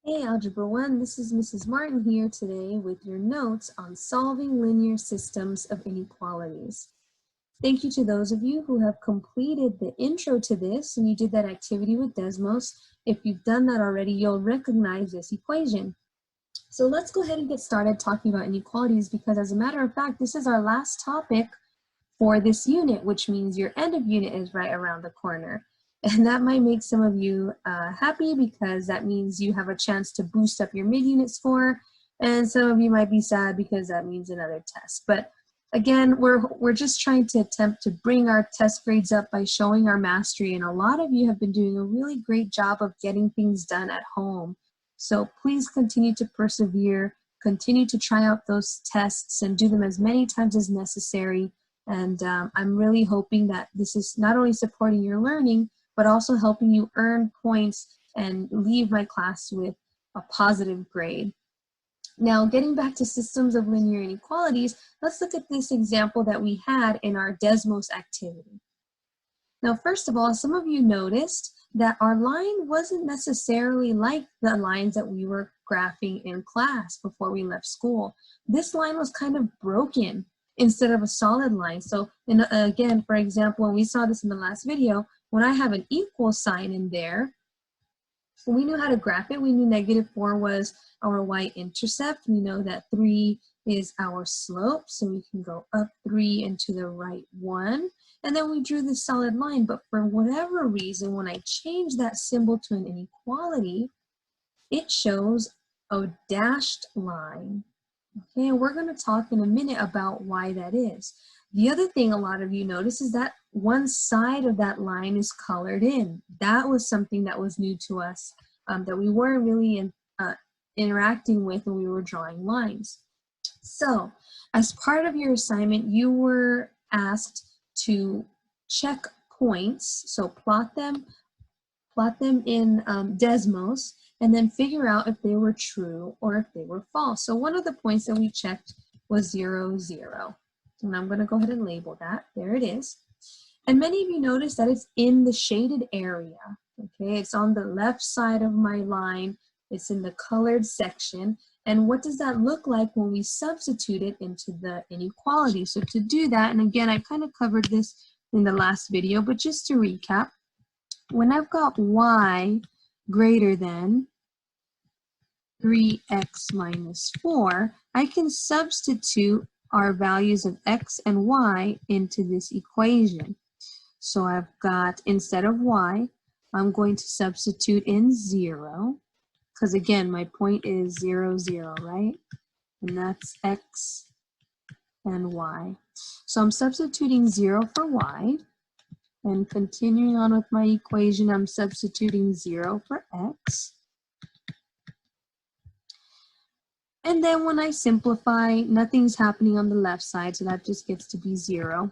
Hey Algebra 1, this is Mrs. Martin here today with your notes on solving linear systems of inequalities. Thank you to those of you who have completed the intro to this and you did that activity with Desmos. If you've done that already, you'll recognize this equation. So let's go ahead and get started talking about inequalities because as a matter of fact, this is our last topic for this unit, which means your end of unit is right around the corner. And that might make some of you happy because that means you have a chance to boost up your mid-unit score. And some of you might be sad because that means another test. But again, we're just trying to attempt to bring our test grades up by showing our mastery. And a lot of you have been doing a really great job of getting things done at home. So please continue to persevere, continue to try out those tests and do them as many times as necessary. And I'm really hoping that this is not only supporting your learning, but also helping you earn points and leave my class with a positive grade. Now, getting back to systems of linear inequalities, let's look at this example that we had in our Desmos activity. Now, first of all, some of you noticed that our line wasn't necessarily like the lines that we were graphing in class before we left school. This line was kind of broken instead of a solid line. So again, for example, when we saw this in the last video, when I have an equal sign in there, when we knew how to graph it, we knew -4 was our y-intercept. We know that 3 is our slope, so we can go up 3 and to the right 1. And then we drew this solid line, but for whatever reason, when I change that symbol to an inequality, it shows a dashed line. Okay, and we're going to talk in a minute about why that is. The other thing a lot of you notice is that one side of that line is colored in. That was something that was new to us that we weren't really interacting with when we were drawing lines. So, as part of your assignment, you were asked to check points, so plot them in Desmos, and then figure out if they were true or if they were false. So one of the points that we checked was 0, 0. And I'm going to go ahead and label that. There it is. And many of you notice that it's in the shaded area. Okay, it's on the left side of my line. It's in the colored section. And what does that look like when we substitute it into the inequality? So to do that, and again, I kind of covered this in the last video, but just to recap, when I've got y greater than 3x minus 4, I can substitute our values of x and y into this equation. So I've got, instead of y, I'm going to substitute in 0, because again, my point is 0, 0, right? And that's x and y. So I'm substituting 0 for y. And continuing on with my equation, I'm substituting 0 for x. And then when I simplify, nothing's happening on the left side, so that just gets to be 0.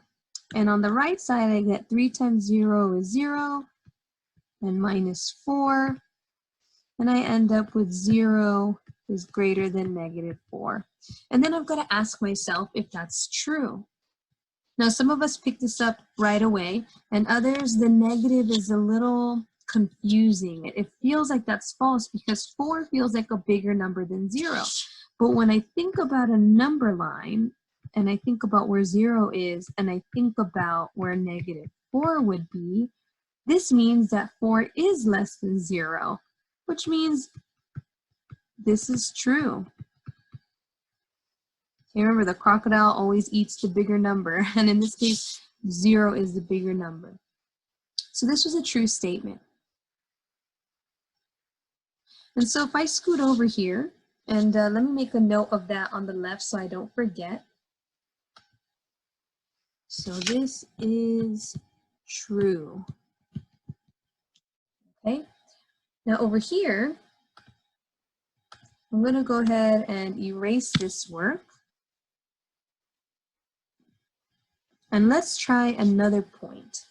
And on the right side, I get 3 times 0 is 0, and minus 4. And I end up with 0 is greater than -4. And then I've got to ask myself if that's true. Now, some of us pick this up right away, and others, the negative is a little confusing. It feels like that's false because 4 feels like a bigger number than 0. But when I think about a number line, and I think about where 0 is, and I think about where -4 would be, this means that 4 is less than 0, which means this is true. Remember, the crocodile always eats the bigger number, and in this case, 0 is the bigger number. So this was a true statement. And so if I scoot over here, and let me make a note of that on the left so I don't forget. So this is true. Okay, now over here, I'm going to go ahead and erase this work. And let's try another point.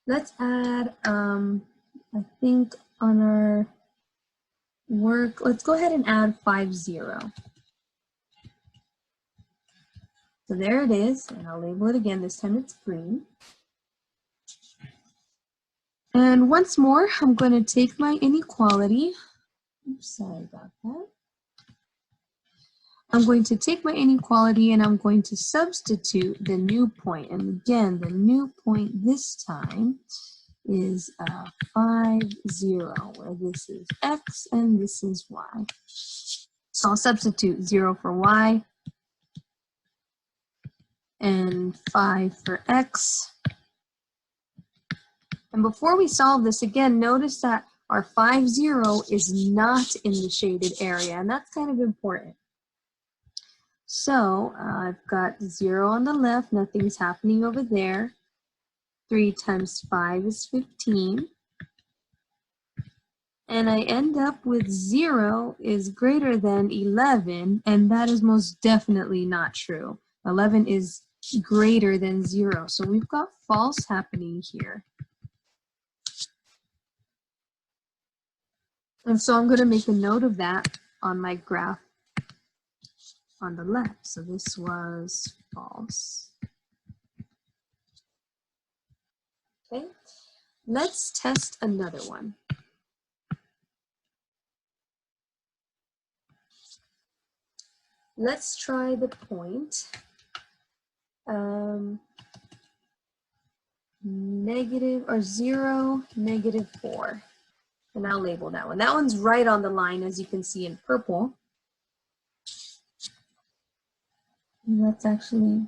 Let's add, I think on our work, let's go ahead and add 5, 0. So there it is, and I'll label it again. This time it's green. And once more, I'm going to take my inequality, Oops, sorry about that. I'm going to take my inequality and I'm going to substitute the new point. And again, the new point this time is 5, 0, where this is x and this is y. So I'll substitute 0 for y and 5 for x. And before we solve this, again, notice that our 5, 0 is not in the shaded area, and that's kind of important. So I've got 0 on the left, nothing's happening over there. 3 times 5 is 15. And I end up with 0 is greater than 11, and that is most definitely not true. 11 is greater than 0, so we've got false happening here. And so I'm going to make a note of that on my graph on the left. So this was false. Okay, let's test another one. Let's try the point negative or 0, negative 4. And I'll label that one. That one's right on the line, as you can see in purple. And that's actually,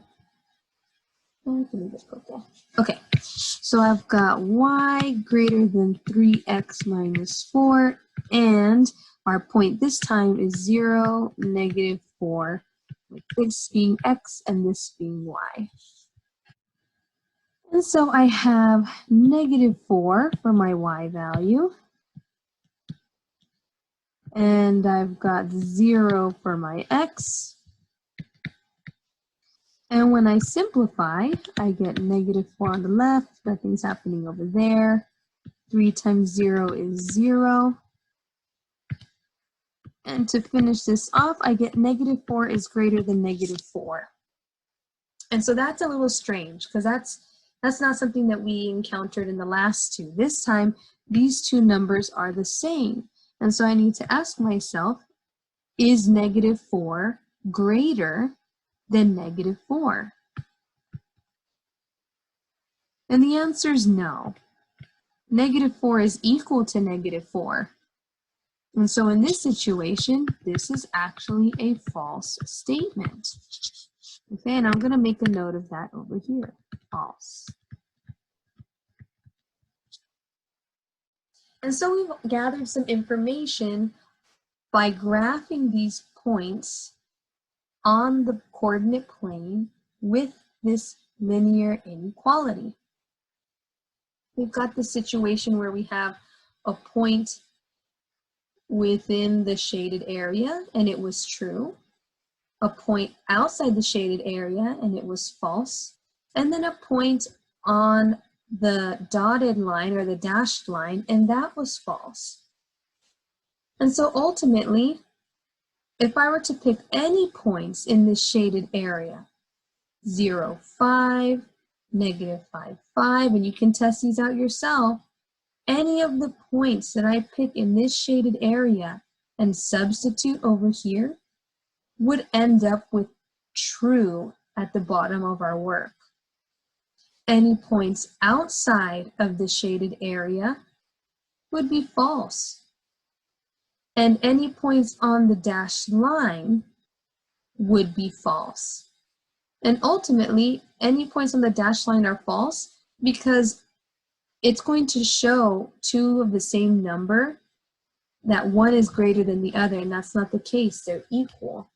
oh, I can leave it purple. Okay, so I've got y greater than 3x minus 4, and our point this time is 0, negative 4, with this being x and this being y. And so I have negative 4 for my y value. And I've got 0 for my x. And when I simplify, I get negative 4 on the left. Nothing's happening over there. 3 times 0 is 0. And to finish this off, I get negative 4 is greater than negative 4. And so that's a little strange, because that's not something that we encountered in the last two. This time, these two numbers are the same. And so I need to ask myself, is negative 4 greater than negative 4? And the answer is no. Negative 4 is equal to negative 4. And so in this situation, this is actually a false statement. Okay, and I'm going to make a note of that over here, false. And so we've gathered some information by graphing these points on the coordinate plane with this linear inequality. We've got the situation where we have a point within the shaded area, and it was true. A point outside the shaded area, and it was false. And then a point on the dotted line or the dashed line, and that was false. And so ultimately, if I were to pick any points in this shaded area, 0, 5, negative 5, 5, and you can test these out yourself, any of the points that I pick in this shaded area and substitute over here would end up with true at the bottom of our work. Any points outside of the shaded area would be false. And any points on the dashed line would be false. And ultimately, any points on the dashed line are false because it's going to show two of the same number, that one is greater than the other, and that's not the case. They're equal.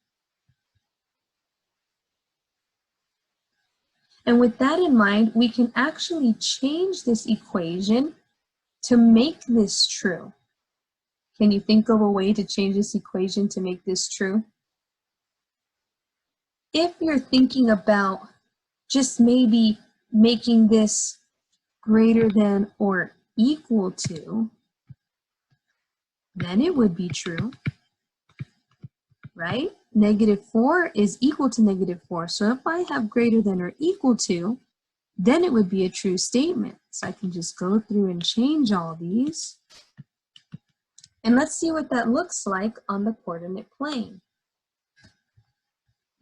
And with that in mind, we can actually change this equation to make this true. Can you think of a way to change this equation to make this true? If you're thinking about just maybe making this greater than or equal to, then it would be true, right? Negative 4 is equal to negative 4. So if I have greater than or equal to, then it would be a true statement. So I can just go through and change all these. And let's see what that looks like on the coordinate plane.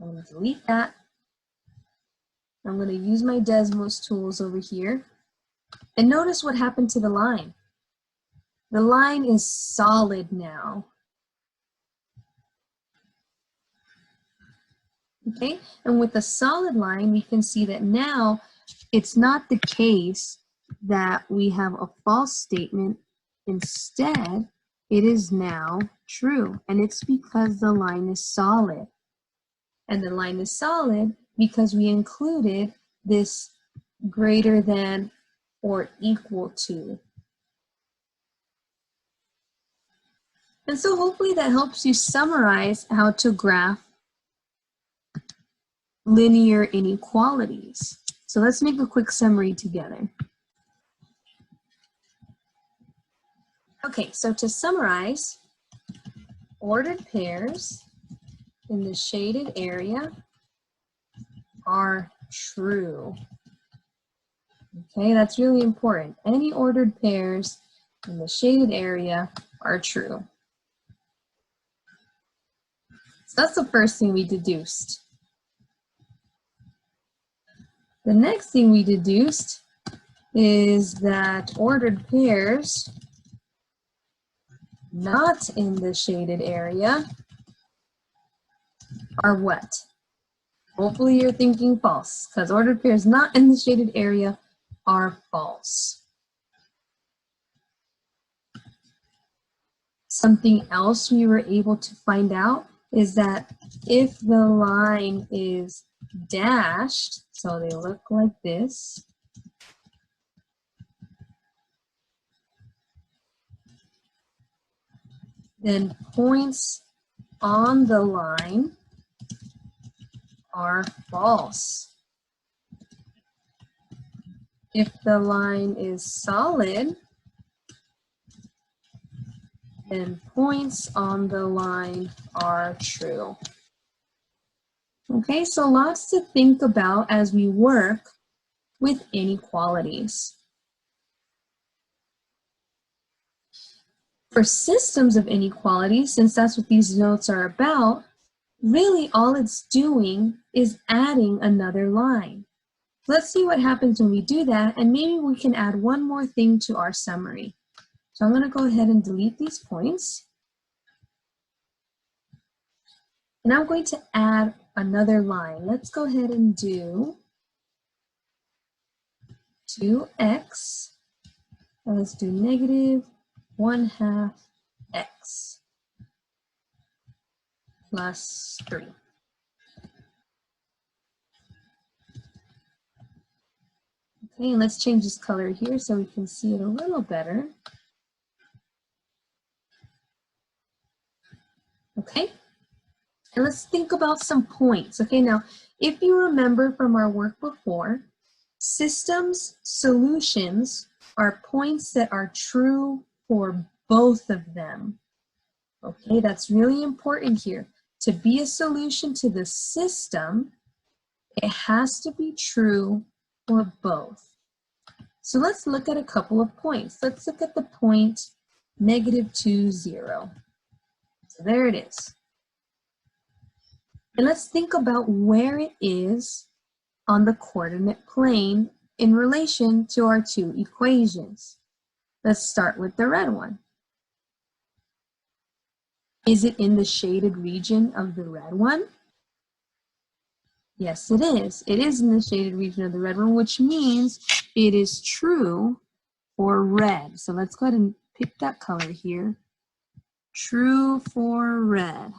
I'm going to delete that. I'm going to use my Desmos tools over here. And notice what happened to the line. The line is solid now. Okay, and with a solid line, we can see that now it's not the case that we have a false statement. Instead, it is now true, and it's because the line is solid. And the line is solid because we included this greater than or equal to. And so hopefully that helps you summarize how to graph linear inequalities. So let's make a quick summary together. Okay, so to summarize, ordered pairs in the shaded area are true. Okay, that's really important. Any ordered pairs in the shaded area are true. So that's the first thing we deduced. The next thing we deduced is that ordered pairs not in the shaded area are what? Hopefully you're thinking false, because ordered pairs not in the shaded area are false. Something else we were able to find out is that if the line is dashed, so they look like this, then points on the line are false. If the line is solid, then points on the line are true. Okay, so lots to think about as we work with inequalities. For systems of inequalities, since that's what these notes are about, really all it's doing is adding another line. Let's see what happens when we do that, and maybe we can add one more thing to our summary. So I'm going to go ahead and delete these points. And I'm going to add another line. Let's go ahead and do 2x. And let's do negative 1/2 x plus 3. Okay, and let's change this color here so we can see it a little better. Okay, and let's think about some points. Okay, now, if you remember from our work before, systems solutions are points that are true for both of them. Okay, that's really important here. To be a solution to the system, it has to be true for both. So let's look at a couple of points. Let's look at the point -2, 0. So there it is. And let's think about where it is on the coordinate plane in relation to our two equations. Let's start with the red one. Is it in the shaded region of the red one? Yes, it is. It is in the shaded region of the red one, which means it is true for red. So let's go ahead and pick that color here. True for red.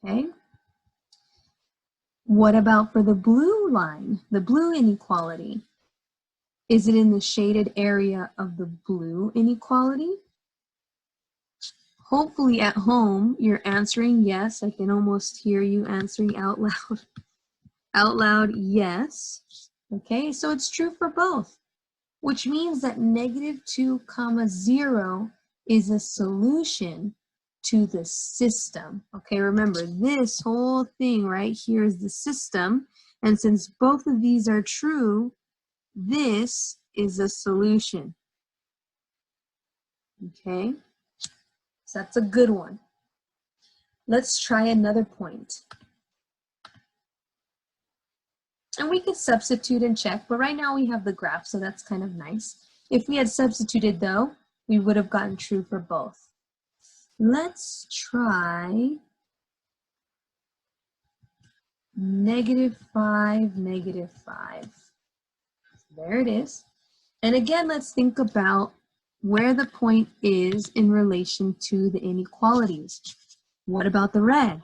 Okay. What about for the blue line, the blue inequality? Is it in the shaded area of the blue inequality? Hopefully at home, you're answering yes. I can almost hear you answering out loud. Out loud, yes. Okay, so it's true for both, which means that -2, 0 is a solution to the system. Okay, remember this whole thing right here is the system. And since both of these are true, this is a solution. Okay, so that's a good one. Let's try another point. And we could substitute and check, but right now we have the graph, so that's kind of nice. If we had substituted though, we would have gotten true for both. Let's try -5, -5. There it is. And again, let's think about where the point is in relation to the inequalities. What about the red?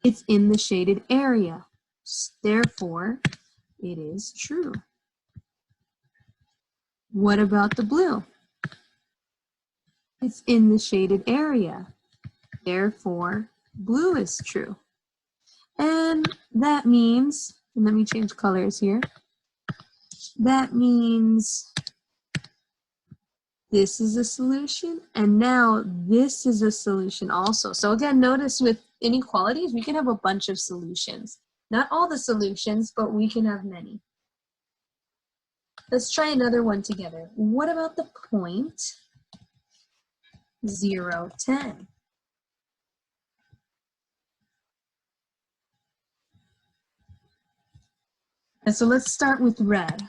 It's in the shaded area. Therefore, it is true. What about the blue? It's in the shaded area. Therefore, blue is true. And that means, and let me change colors here. That means this is a solution, and now this is a solution also. So again, notice with inequalities, we can have a bunch of solutions. Not all the solutions, but we can have many. Let's try another one together. What about the point 0, 10? And so let's start with red.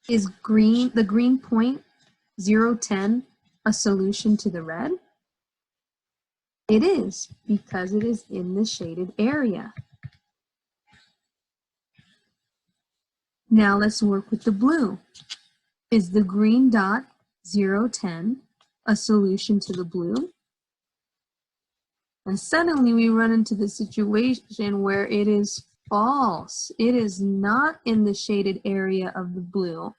Is green, the green point 0, 10, a solution to the red? It is, because it is in the shaded area. Now let's work with the blue. Is the green dot 0, 10 a solution to the blue? And suddenly we run into the situation where it is false. It is not in the shaded area of the blue.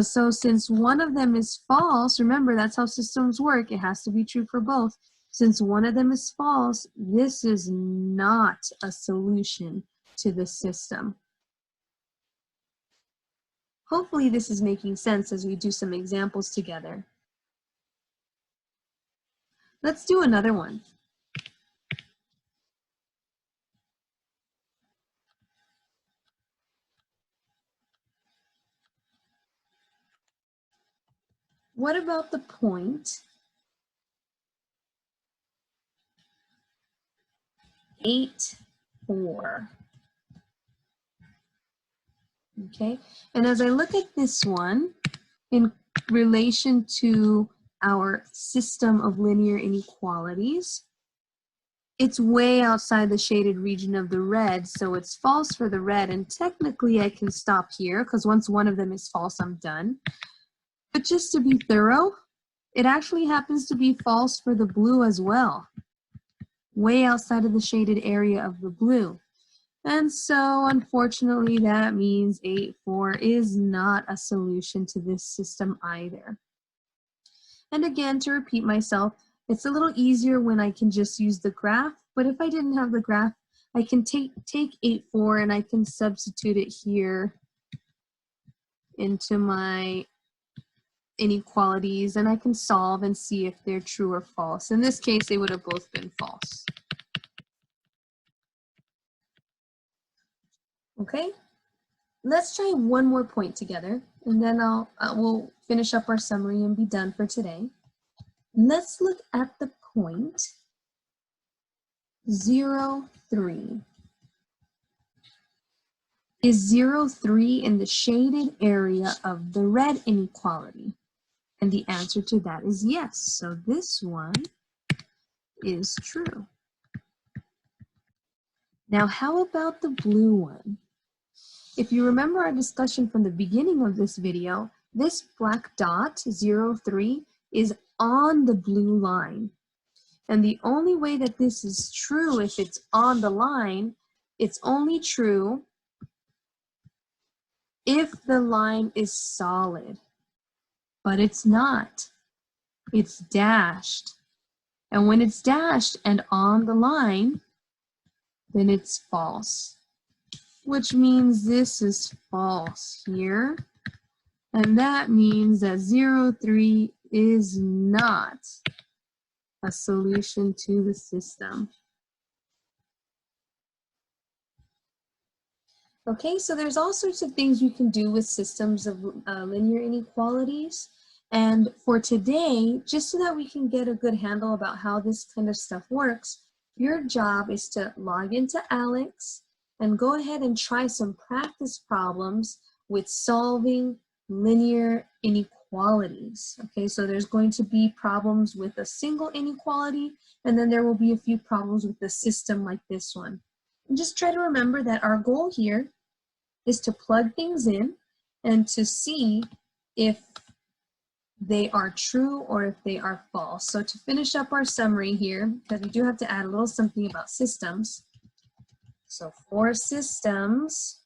So since one of them is false, remember that's how systems work. It has to be true for both. Since one of them is false, this is not a solution to the system. Hopefully this is making sense as we do some examples together. Let's do another one. What about the point 8, 4? Okay, and as I look at this one in relation to our system of linear inequalities, it's way outside the shaded region of the red, so it's false for the red, and technically I can stop here because once one of them is false, I'm done. But just to be thorough, it actually happens to be false for the blue as well, way outside of the shaded area of the blue. And so unfortunately that means 8, 4 is not a solution to this system either. And again, to repeat myself, it's a little easier when I can just use the graph, but if I didn't have the graph, I can take 8, 4 and I can substitute it here into my inequalities and I can solve and see if they're true or false. In this case, they would have both been false. Okay, let's try one more point together and then we'll finish up our summary and be done for today. Let's look at the point 0, 3. Is 0, 3 in the shaded area of the red inequality? And the answer to that is yes. So this one is true. Now, how about the blue one? If you remember our discussion from the beginning of this video, this black dot, 0, 3, is on the blue line. And the only way that this is true if it's on the line, it's only true if the line is solid. But it's not. It's dashed. And when it's dashed and on the line, then it's false, which means this is false here. And that means that 0, 3 is not a solution to the system. Okay, so there's all sorts of things you can do with systems of linear inequalities. And for today, just so that we can get a good handle about how this kind of stuff works, your job is to log into Alex and go ahead and try some practice problems with solving linear inequalities. Okay, so there's going to be problems with a single inequality, and then there will be a few problems with a system like this one. And just try to remember that our goal here is to plug things in and to see if they are true or if they are false. So to finish up our summary here, because we do have to add a little something about systems. So for systems,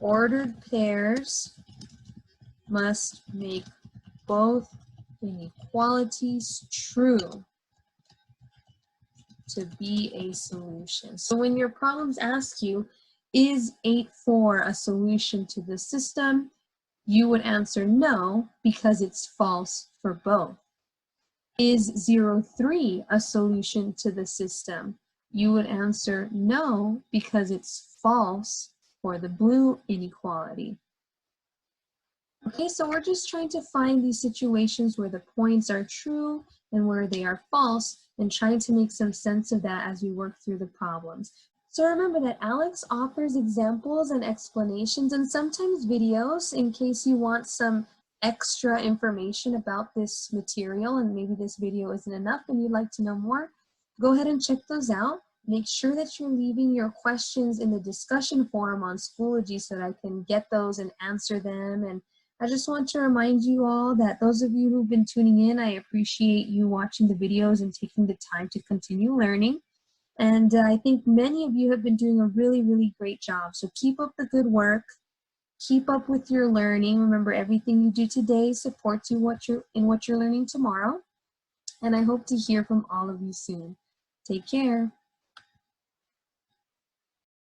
ordered pairs must make both inequalities true to be a solution. So when your problems ask you, is 8,4 a solution to the system? You would answer no, because it's false for both. Is 0,3 a solution to the system? You would answer no, because it's false for the blue inequality. Okay, so we're just trying to find these situations where the points are true and where they are false, and trying to make some sense of that as we work through the problems. So remember that Alex offers examples and explanations and sometimes videos in case you want some extra information about this material and maybe this video isn't enough and you'd like to know more. Go ahead and check those out. Make sure that you're leaving your questions in the discussion forum on Schoology so that I can get those and answer them. And I just want to remind you all that those of you who've been tuning in, I appreciate you watching the videos and taking the time to continue learning. And I think many of you have been doing a really, really great job. So keep up the good work. Keep up with your learning. Remember, everything you do today supports you in what you're learning tomorrow. And I hope to hear from all of you soon. Take care.